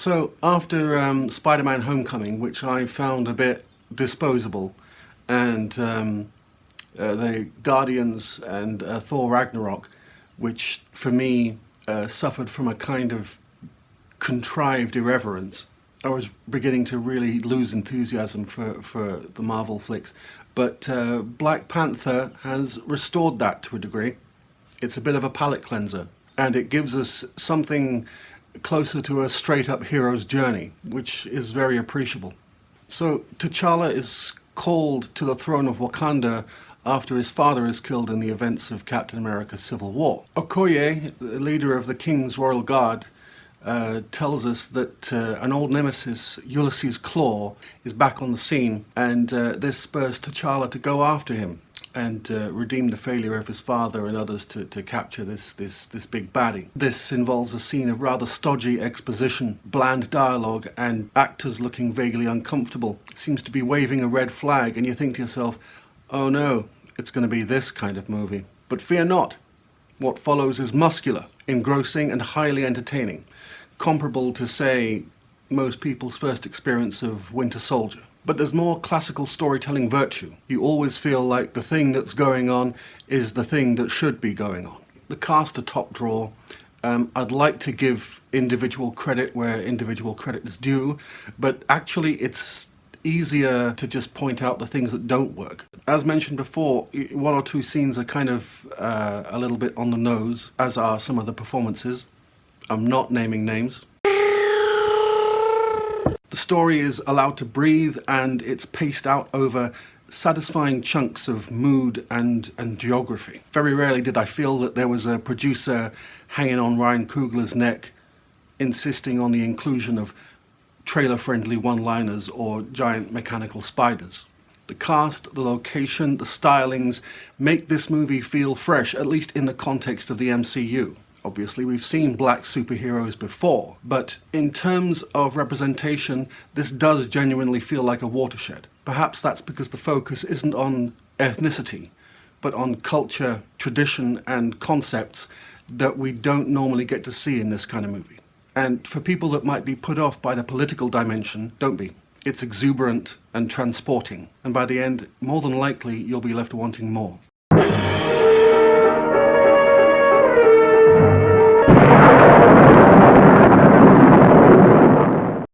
So after Spider-Man Homecoming, which I found a bit disposable, and the Guardians and Thor Ragnarok, which for me suffered from a kind of contrived irreverence, I was beginning to really lose enthusiasm for the Marvel flicks. But Black Panther has restored that to a degree. It's a bit of a palate cleanser, and it gives us something closer to a straight-up hero's journey, which is very appreciable. So T'Challa is called to the throne of Wakanda after his father is killed in the events of Captain America's Civil War. Okoye, the leader of the King's Royal Guard, tells us that an old nemesis, Ulysses Claw, is back on the scene, and this spurs T'Challa to go after him and redeem the failure of his father and others to capture this big baddie. This involves a scene of rather stodgy exposition, bland dialogue, and actors looking vaguely uncomfortable. It seems to be waving a red flag, and you think to yourself, oh no, it's going to be this kind of movie. But fear not. What follows is muscular, engrossing, and highly entertaining, comparable to, say, most people's first experience of Winter Soldier. But there's more classical storytelling virtue. You always feel like the thing that's going on is the thing that should be going on. The cast are top draw. I'd like to give individual credit where individual credit is due, but actually it's easier to just point out the things that don't work. As mentioned before, one or two scenes are kind of a little bit on the nose, as are some of the performances. I'm not naming names. The story is allowed to breathe, and it's paced out over satisfying chunks of mood and geography. Very rarely did I feel that there was a producer hanging on Ryan Coogler's neck, insisting on the inclusion of trailer-friendly one-liners or giant mechanical spiders. The cast, the location, the stylings make this movie feel fresh, at least in the context of the MCU. Obviously, we've seen black superheroes before, but in terms of representation, this does genuinely feel like a watershed. Perhaps that's because the focus isn't on ethnicity, but on culture, tradition, and concepts that we don't normally get to see in this kind of movie. And for people that might be put off by the political dimension, don't be. It's exuberant and transporting, and by the end, more than likely, you'll be left wanting more.